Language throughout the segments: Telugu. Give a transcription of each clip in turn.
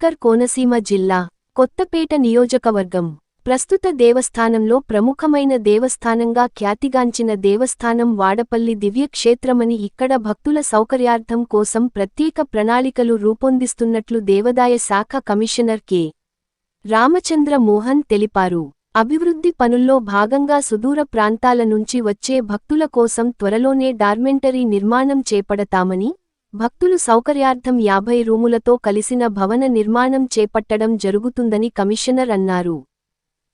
అంబేద్కర్ కోనసీమ జిల్లా కొత్తపేట నియోజకవర్గం ప్రస్తుత దేవస్థానంలో ప్రముఖమైన దేవస్థానంగా ఖ్యాతిగాంచిన దేవస్థానం వాడపల్లి దివ్యక్షేత్రమని ఇక్కడ భక్తుల సౌకర్యార్థం కోసం ప్రత్యేక ప్రణాళికలు రూపొందిస్తున్నట్లు దేవాదాయ శాఖ కమిషనర్ కె. రామచంద్ర మోహన్ తెలిపారు. అభివృద్ధి పనుల్లో భాగంగా సుదూర ప్రాంతాల నుంచి వచ్చే భక్తుల కోసం త్వరలోనే డార్మెంటరీ నిర్మాణం చేపడతామని, భక్తులు సౌకర్యార్థం 50 రూములతో కలిసిన భవన నిర్మాణం చేపట్టడం జరుగుతుందని కమిషనర్ అన్నారు.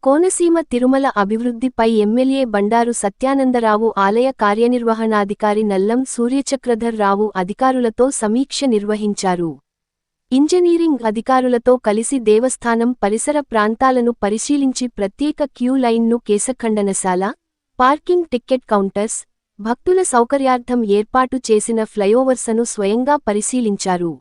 కోనసీమ తిరుమల అభివృద్ధిపై ఎమ్మెల్యే బండారు సత్యానందరావు, ఆలయ కార్యనిర్వహణాధికారి నల్లం సూర్యచక్రధర్ రావు అధికారులతో సమీక్ష నిర్వహించారు. ఇంజనీరింగ్ అధికారులతో కలిసి దేవస్థానం పరిసర ప్రాంతాలను పరిశీలించి ప్రత్యేక క్యూ లైన్ను, కేశఖండనశాల, పార్కింగ్, టిక్కెట్ కౌంటర్స్, భక్తుల సౌకర్యార్థం ఏర్పాటు చేసిన ఫ్లైఓవర్స్ను స్వయంగా పరిశీలించారు.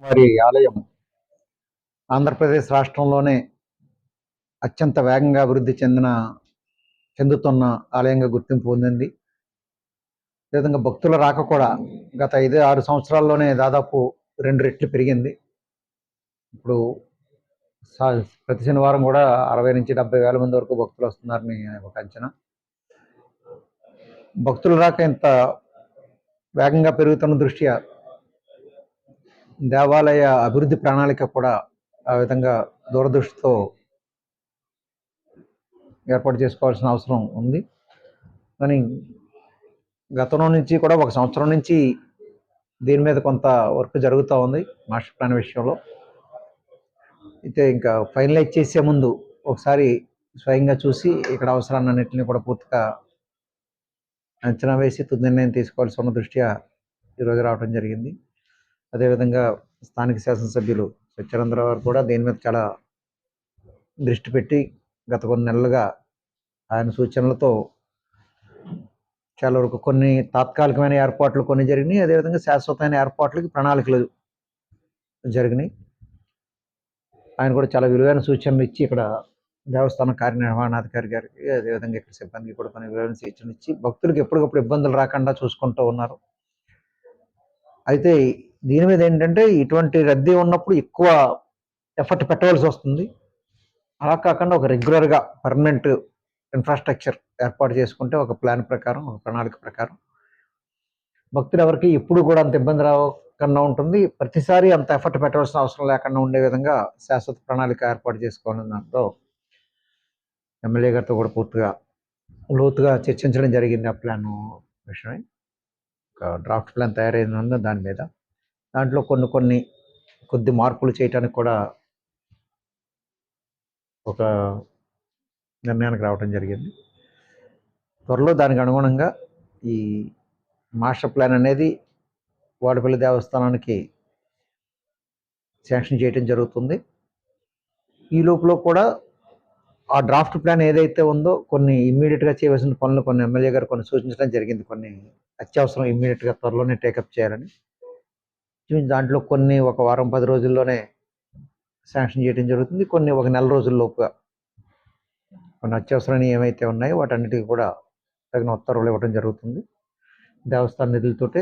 వారి ఆలయం ఆంధ్రప్రదేశ్ రాష్ట్రంలోనే అత్యంత వేగంగా అభివృద్ధి చెందుతున్న ఆలయంగా గుర్తింపు పొందింది. అదేవిధంగా భక్తుల రాక కూడా గత 5-6 సంవత్సరాల్లోనే దాదాపు 2 రెట్లు పెరిగింది. ఇప్పుడు ప్రతి శనివారం కూడా 60 నుంచి 70 వేల మంది వరకు భక్తులు వస్తున్నారని ఒక అంచనా. భక్తుల రాక ఇంత వేగంగా పెరుగుతున్న దృష్ట్యా దేవాలయ అభివృద్ధి ప్రణాళిక కూడా ఆ విధంగా దూరదృష్టితో ఏర్పాటు చేసుకోవాల్సిన అవసరం ఉంది. కానీ గతంలో నుంచి కూడా 1 సంవత్సరం నుంచి దీని మీద కొంత వర్క్ జరుగుతూ ఉంది మాస్టర్ ప్లాన్ విషయంలో. అయితే ఇంకా ఫైనలైజ్ చేసే ముందు ఒకసారి స్వయంగా చూసి ఇక్కడ అవసరాలన్నింటినీ కూడా పూర్తిగా అంచనా వేసి తుది నిర్ణయం తీసుకోవాల్సి ఉన్న దృష్ట్యా ఈరోజు రావడం జరిగింది. అదేవిధంగా స్థానిక శాసనసభ్యులు సత్యానందరావు గారు కూడా దీని మీద చాలా దృష్టి పెట్టి గత కొన్ని నెలలుగా ఆయన సూచనలతో చాలా వరకు కొన్ని తాత్కాలికమైన ఏర్పాట్లు కొన్ని జరిగినాయి. అదేవిధంగా శాశ్వతమైన ఏర్పాట్లకి ప్రణాళికలు జరిగినాయి. ఆయన కూడా చాలా విలువైన సూచనలు ఇచ్చి ఇక్కడ దేవస్థానం కార్యనిర్వహణాధికారి గారికి, అదేవిధంగా ఇక్కడ సిబ్బందికి కూడా కొన్ని విలువైన సూచనలు ఇచ్చి భక్తులకు ఎప్పటికప్పుడు ఇబ్బందులు రాకుండా చూసుకుంటూ ఉన్నారు. అయితే దీని మీద ఏంటంటే ఇటువంటి రద్దీ ఉన్నప్పుడు ఎక్కువ ఎఫర్ట్ పెట్టవలసి వస్తుంది. అలా కాకుండా ఒక రెగ్యులర్గా పర్మనెంట్ ఇన్ఫ్రాస్ట్రక్చర్ ఏర్పాటు చేసుకుంటే ఒక ప్లాన్ ప్రకారం, ఒక ప్రణాళిక ప్రకారం భక్తులు ఎవరికి ఎప్పుడు కూడా అంత ఇబ్బంది రాకుండా ఉంటుంది. ప్రతిసారి అంత ఎఫర్ట్ పెట్టవలసిన అవసరం లేకుండా ఉండే విధంగా శాశ్వత ప్రణాళిక ఏర్పాటు చేసుకోవాలని దాంట్లో ఎమ్మెల్యే గారితో కూడా పూర్తిగా లోతుగా చర్చించడం జరిగింది. ఆ ప్లాన్ విషయమై ఒక డ్రాఫ్ట్ ప్లాన్ తయారైంది దాని మీద. దాంట్లో కొద్ది మార్పులు చేయడానికి కూడా ఒక నిర్ణయానికి రావడం జరిగింది. త్వరలో దానికి అనుగుణంగా ఈ మాస్టర్ ప్లాన్ అనేది వాడపల్లి దేవస్థానానికి శాంక్షన్ చేయడం జరుగుతుంది. ఈ లోపల కూడా ఆ డ్రాఫ్ట్ ప్లాన్ ఏదైతే ఉందో కొన్ని ఇమ్మీడియట్గా చేయవలసిన పనులు కొన్ని ఎమ్మెల్యే గారు కొన్ని సూచించడం జరిగింది. కొన్ని అత్యవసరం ఇమ్మీడియట్గా త్వరలోనే టేకప్ చేయాలని. దాంట్లో కొన్ని ఒక వారం 10 రోజుల్లోనే శాంక్షన్ చేయడం జరుగుతుంది. కొన్ని 1 నెల రోజుల్లోపుగా కొన్ని అత్యవసరాన్ని ఏమైతే ఉన్నాయో వాటన్నిటికీ కూడా తగిన ఉత్తర్వులు ఇవ్వడం జరుగుతుంది. దేవస్థాన నిధులతోటే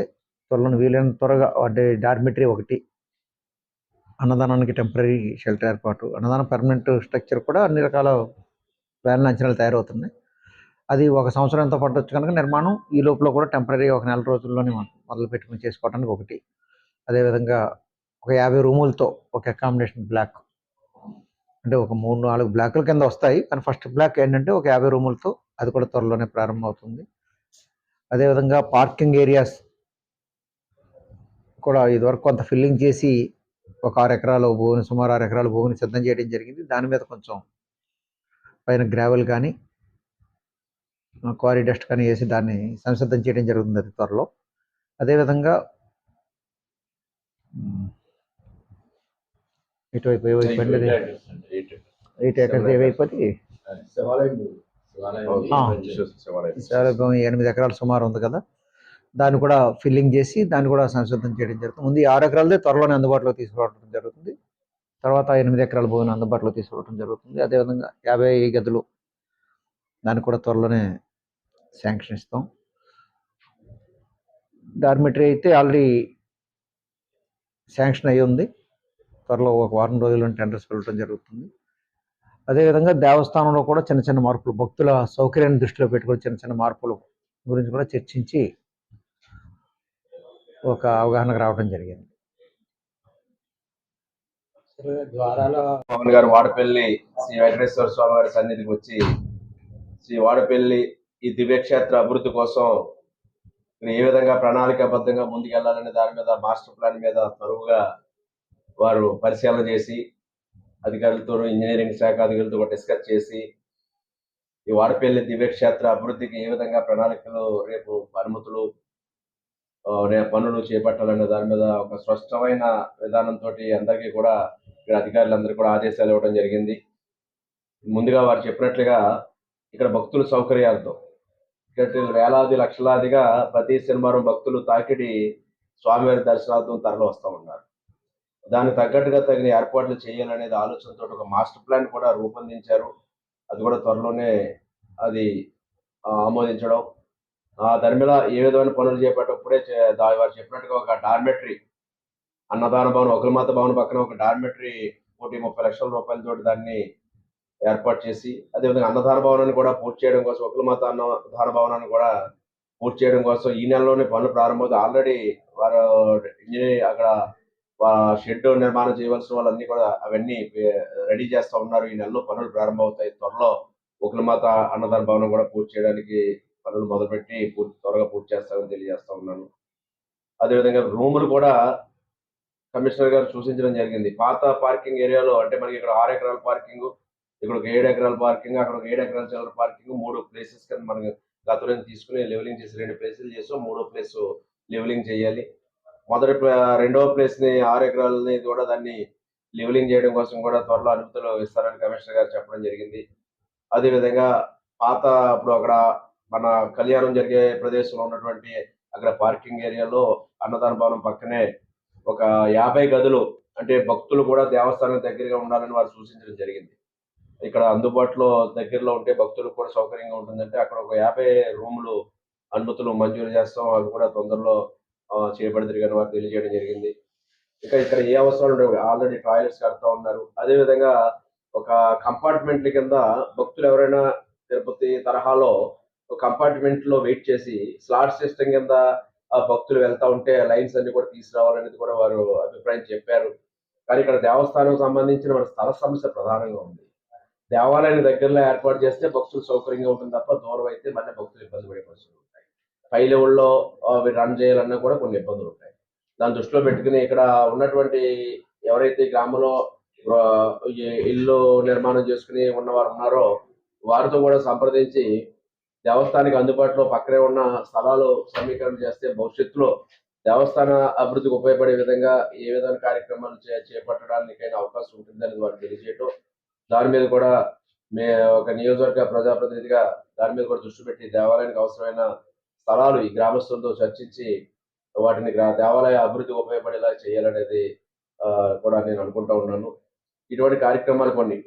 త్వరలో వీలైన త్వరగా అంటే డార్మిటరీ ఒకటి, అన్నదానానికి టెంపరీ షెల్టర్ ఏర్పాటు, అన్నదానం పర్మనెంట్ స్ట్రక్చర్ కూడా అన్ని రకాల ప్లాన్లు అంచనాలు తయారవుతున్నాయి. అది 1 సంవత్సరంతో పట్టవచ్చు కనుక నిర్మాణం ఈ లోపల కూడా టెంపరీ 1 నెల రోజుల్లోనే మొదలు పెట్టుకుని చేసుకోవడానికి ఒకటి. అదేవిధంగా ఒక 50 రూములతో ఒక అకామిడేషన్ బ్లాక్ అంటే ఒక 3-4 బ్లాకుల కింద వస్తాయి. కానీ ఫస్ట్ బ్లాక్ ఏంటంటే ఒక 50 రూములతో అది కూడా త్వరలోనే ప్రారంభమవుతుంది. అదేవిధంగా పార్కింగ్ ఏరియాస్ కూడా ఇదివరకు కొంత ఫిల్లింగ్ చేసి ఒక 6 ఎకరాల భూమిని, సుమారు 6 ఎకరాల భూమిని సిద్ధం చేయడం జరిగింది. దాని మీద కొంచెం పైన గ్రావెల్ కానీ క్వారీ డస్ట్ కానీ వేసి దాన్ని సంసిద్ధం చేయడం జరుగుతుంది అది త్వరలో. అదేవిధంగా ఇటువైపు ఏవైపు అండి 8 ఎకర్స్ ఏవైపోతే శివాలయం 8 ఎకరాలు సుమారు ఉంది కదా, దాన్ని కూడా ఫిల్లింగ్ చేసి దాన్ని కూడా సంసిద్ధం చేయడం జరుగుతుంది. ముందు 6 ఎకరాలదే త్వరలోనే అందుబాటులో తీసుకురావడం జరుగుతుంది. తర్వాత 8 ఎకరాల భూమిని అందుబాటులో తీసుకురావడం జరుగుతుంది. అదేవిధంగా 50 గదులు దాన్ని కూడా త్వరలోనే శాంక్షన్ ఇస్తాం. డార్మిటరీ అయితే ఆల్రెడీ శాంక్షన్ అయ్యి ఉంది. త్వరలో ఒక వారం రోజుల్లో టెండర్స్ వెళ్ళడం జరుగుతుంది. అదేవిధంగా దేవస్థానంలో కూడా చిన్న చిన్న మార్పులు, భక్తుల సౌకర్యాన్ని దృష్టిలో పెట్టుకుని చిన్న చిన్న మార్పులు గురించి కూడా చర్చించి ఒక అవగాహనకు రావడం జరిగింది. పవన్ గారు వాడపల్లి శ్రీ వెంకటేశ్వర స్వామి వారి సన్నిధికి వచ్చి శ్రీ వాడపల్లి ఈ దివ్యక్షేత్ర అభివృద్ధి కోసం ఏ విధంగా ప్రణాళికాబద్ధంగా ముందుకెళ్లాలనే దాని మీద మాస్టర్ ప్లాన్ మీద త్వరగా వారు పరిశీలన చేసి అధికారులతో, ఇంజనీరింగ్ శాఖ అధికారులతో డిస్కస్ చేసి ఈ వాడపల్లి దివ్యక్షేత్ర అభివృద్ధికి ఏ విధంగా ప్రణాళికలు, రేపు అనుమతులు, పనులు చేపట్టాలనే దాని మీద ఒక స్పష్టమైన విధానంతో అందరికీ కూడా ఇక్కడ అధికారులందరికీ కూడా ఆదేశాలు ఇవ్వడం జరిగింది. ముందుగా వారు చెప్పినట్లుగా ఇక్కడ భక్తుల సౌకర్యాలతో ఇక్కడ వేలాది లక్షలాదిగా ప్రతి శనివారం భక్తులు తాకిడి స్వామివారి దర్శనార్థం తరలి వస్తూ ఉన్నారు. దానికి తగ్గట్టుగా తగిన ఏర్పాట్లు చేయాలనేది ఆలోచనతో ఒక మాస్టర్ ప్లాన్ కూడా రూపొందించారు. అది కూడా త్వరలోనే అది ఆమోదించడం, దాని మీద ఏ విధమైన పనులు చేపట్టప్పుడే వారు చెప్పినట్టుగా ఒక డార్మెటరీ, అన్నదాన భవన్, ఒకలమాత భవన్ పక్కన ఒక డార్మెటరీ 1,30 లక్షల రూపాయలతో దాన్ని ఏర్పాటు చేసి, అదేవిధంగా అన్నదాన భవనాన్ని కూడా పూర్తి చేయడం కోసం, ఒకలమాత అన్నదాన భవనాన్ని కూడా పూర్తి చేయడం కోసం ఈ నెలలోనే పనులు ప్రారంభమవుతాయి. ఆల్రెడీ వారు ఇంజనీర్ అక్కడ షెడ్ నిర్మాణం చేయవలసిన వాళ్ళన్నీ కూడా అవన్నీ రెడీ చేస్తూ ఉన్నారు. ఈ నెలలో పనులు ప్రారంభమవుతాయి. త్వరలో ఒకలమాత అన్నదాన భవనం కూడా పూర్తి చేయడానికి పనులు మొదలుపెట్టి త్వరగా పూర్తి చేస్తామని తెలియజేస్తా ఉన్నాను. అదేవిధంగా రూములు కూడా కమిషనర్ గారు సూచించడం జరిగింది. పాత పార్కింగ్ ఏరియాలో అంటే మనకి ఇక్కడ 6 ఎకరాల పార్కింగ్, ఇక్కడ ఒక 7 ఎకరాల పార్కింగ్, అక్కడ ఒక 7 ఎకరాల చిల్లర పార్కింగ్, 3 ప్లేసెస్ కింద మనకి గతంలో తీసుకుని లెవెలింగ్ చేసి 2 ప్లేసులు చేసాం. 3వ ప్లేస్ లెవెలింగ్ చేయాలి. రెండవ ప్లేస్ ని 6 ఎకరాలని కూడా దాన్ని లెవెలింగ్ చేయడం కోసం కూడా త్వరలో అనుమతులు ఇస్తారని కమిషనర్ గారు చెప్పడం జరిగింది. అదేవిధంగా పాత ఇప్పుడు అక్కడ మన కళ్యాణం జరిగే ప్రదేశంలో ఉన్నటువంటి అక్కడ పార్కింగ్ ఏరియాలో అన్నదాన భవనం పక్కనే ఒక 50 గదులు, అంటే భక్తులు కూడా దేవస్థానం దగ్గరగా ఉండాలని వారు సూచించడం జరిగింది. ఇక్కడ అందుబాటులో దగ్గరలో ఉంటే భక్తులకు కూడా సౌకర్యంగా ఉంటుందంటే అక్కడ ఒక 50 రూములు అనుమతులు మంజూరు చేస్తాం. అవి కూడా తొందరలో చేపడతారు కానీ వారు తెలియజేయడం జరిగింది. ఇక్కడ ఏ అవసరాలు ఉండవు, ఆల్రెడీ టాయిలెట్స్ కడతా ఉన్నారు. అదేవిధంగా ఒక కంపార్ట్మెంట్ల కింద భక్తులు ఎవరైనా తిరుపతి తరహాలో ఒక కంపార్ట్మెంట్ లో వెయిట్ చేసి స్లాట్ సిస్టమ్ కింద ఆ భక్తులు వెళ్తా ఉంటే లైన్స్ అన్ని కూడా తీసుకురావాలనేది కూడా వారు అభిప్రాయం చెప్పారు. కానీ ఇక్కడ దేవస్థానం సంబంధించిన మన స్థల సమస్య ప్రధానంగా ఉంది. దేవాలయానికి దగ్గరలో ఏర్పాటు చేస్తే భక్తులు సౌకర్యంగా ఉంటుంది తప్ప దూరం అయితే మళ్ళీ భక్తులు ఇబ్బంది పడే పరిస్థితులు ఉంటాయి. పై లెవెల్లో రన్ చేయాలన్నా కూడా కొన్ని ఇబ్బందులు ఉంటాయి. దాన్ని దృష్టిలో పెట్టుకుని ఇక్కడ ఉన్నటువంటి ఎవరైతే గ్రామంలో ఇల్లు నిర్మాణం చేసుకుని ఉన్నవారు ఉన్నారో వారితో కూడా సంప్రదించి దేవస్థానానికి అందుబాటులో పక్కనే ఉన్న స్థలాలు సమీకరణ చేస్తే భవిష్యత్తులో దేవస్థాన అభివృద్ధికి ఉపయోగపడే విధంగా ఏ విధమైన కార్యక్రమాలు చేపట్టడానికైనా అవకాశం ఉంటుందని వారు తెలియజేయటం, దాని మీద కూడా ఒక నియోజకవర్గ ప్రజాప్రతినిధిగా దాని మీద కూడా దృష్టి పెట్టి దేవాలయానికి అవసరమైన స్థలాలు ఈ గ్రామస్తులతో చర్చించి వాటిని దేవాలయ అభివృద్ధికి ఉపయోగపడేలా చేయాలనేది కూడా నేను అనుకుంటా ఉన్నాను. ఇటువంటి కార్యక్రమాలు కొన్ని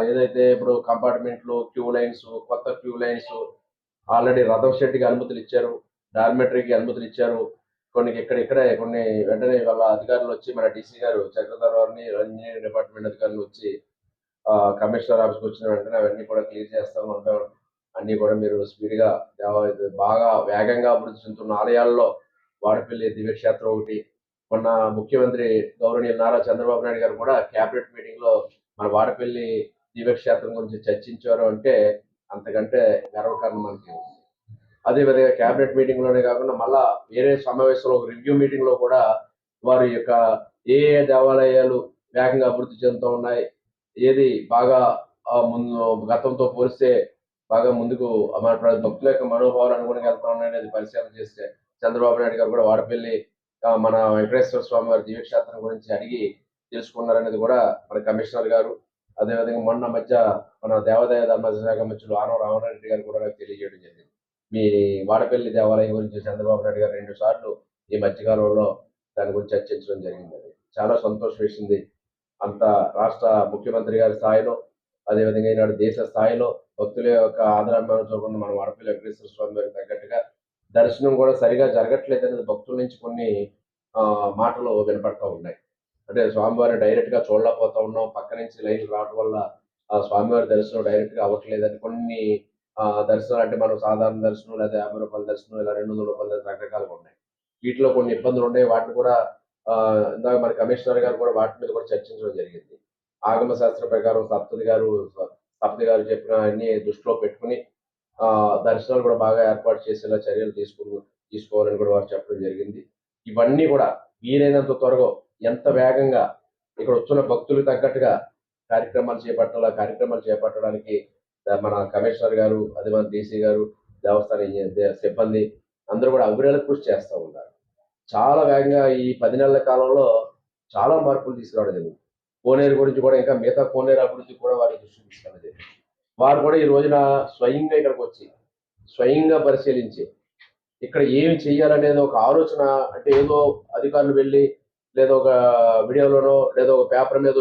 ఏదైతే ఇప్పుడు కంపార్ట్మెంట్లు, క్యూ లైన్స్, కొత్త క్యూ లైన్స్, ఆల్రెడీ రథం షెడ్కి అనుమతులు ఇచ్చారు, డార్మెటరీకి అనుమతులు ఇచ్చారు. కొన్ని ఇక్కడే కొన్ని వెంటనే వాళ్ళ అధికారులు వచ్చి మన డీసీ గారు చక్రధర్వారిని, ఇంజనీరింగ్ డిపార్ట్మెంట్ అధికారులు వచ్చి కమిషనర్ ఆఫీస్కి వచ్చిన వెంటనే అవన్నీ కూడా క్లియర్ చేస్తాము అంటారు. అన్ని కూడా మీరు స్పీడ్గా బాగా వేగంగా అభివృద్ధి చెందుతున్న ఆలయాల్లో వాడపల్లి దివ్యక్షేత్రం ఒకటి. మొన్న ముఖ్యమంత్రి గౌరవనీయులు నారా చంద్రబాబు నాయుడు గారు కూడా క్యాబినెట్ మీటింగ్ లో మన వాడపల్లి దివ్యక్షేత్రం గురించి చర్చించారు అంటే అంతకంటే గర్వకారణం మనకి ఉంది. అదేవిధంగా క్యాబినెట్ మీటింగ్ లోనే కాకుండా మళ్ళా వేరే సమావేశంలో ఒక రివ్యూ మీటింగ్ లో కూడా వారి యొక్క ఏ ఏ దేవాలయాలు వేగంగా అభివృద్ధి చెందుతూ ఉన్నాయి, ఏది బాగా ముందు గతంతో పోలిస్తే బాగా ముందుకు మన భక్తుల యొక్క మనోభావాలు అనుగుణంగా వెళ్తా ఉన్నాయనేది పరిశీలన చేస్తే చంద్రబాబు నాయుడు గారు కూడా వాడపల్లి మన వెంకటేశ్వర స్వామి వారి దివ్యక్షేత్రం గురించి అడిగి తెలుసుకున్నారనేది కూడా మన కమిషనర్ గారు, అదేవిధంగా మొన్న మధ్య మన దేవాదాయ ధర్మాదాయ శాఖ మంత్రులు ఆనవ రామరెడ్డి గారు కూడా నాకు తెలియజేయడం జరిగింది. మీ వాడపల్లి దేవాలయం గురించి చంద్రబాబు నాయుడు గారు 2 సార్లు ఈ మధ్యకాలంలో దాని గురించి చర్చించడం జరిగింది. చాలా సంతోషం వేసింది. అంత రాష్ట్ర ముఖ్యమంత్రి గారి స్థాయిలో, అదేవిధంగా ఈనాడు దేశ స్థాయిలో భక్తుల యొక్క ఆదరాభిమానం చూపకుండా మన వాడపల్లి వెంకటేశ్వర స్వామి వారికి తగ్గట్టుగా దర్శనం కూడా సరిగా జరగట్లేదు అనేది భక్తుల నుంచి కొన్ని మాటలు వినపడతా ఉన్నాయి. అంటే స్వామివారిని డైరెక్ట్ గా చూడలేకపోతా ఉన్నాం, పక్క నుంచి లైన్లు రావడం వల్ల ఆ స్వామివారి దర్శనం డైరెక్ట్ గా అవ్వట్లేదని కొన్ని దర్శనాలు, అంటే మనం సాధారణ దర్శనం లేదా 50 రూపాయల దర్శనం ఇలా 200 రూపాయల దర్శనం రకరకాలుగా ఉన్నాయి. వీటిలో కొన్ని ఇబ్బందులు ఉన్నాయి. వాటిని కూడా ఇందాక మన కమిషనర్ గారు కూడా వాటి మీద కూడా చర్చించడం జరిగింది. ఆగమ శాస్త్ర ప్రకారం సప్తతి గారు చెప్పిన అన్ని దృష్టిలో పెట్టుకుని దర్శనాలు కూడా బాగా ఏర్పాటు చేసేలా చర్యలు తీసుకోవాలని కూడా వారు చెప్పడం జరిగింది. ఇవన్నీ కూడా వీలైనంత త్వరగా ఎంత వేగంగా ఇక్కడ వచ్చిన భక్తులకు తగ్గట్టుగా కార్యక్రమాలు చేపట్టడానికి మన కమిషనర్ గారు, అదే మన డీసీ గారు, దేవస్థాన సిబ్బంది అందరూ కూడా అవిరళ కృషి చేస్తూ ఉన్నారు. చాలా వేగంగా ఈ 10 నెలల కాలంలో చాలా మార్పులు తీసుకురావడం జరిగింది. కోనేరు గురించి కూడా ఇంకా మిగతా కోనేరు అభివృద్ధి కూడా వారి దృష్టికి తీసుకురావడం జరిగింది. వారు కూడా ఈ రోజున స్వయంగా ఇక్కడికి వచ్చి స్వయంగా పరిశీలించి ఇక్కడ ఏమి చేయాలనేది ఒక ఆలోచన, అంటే ఏదో అధికారులు వెళ్ళి లేదా ఒక వీడియోలోనో లేదా ఒక పేపర్ మీద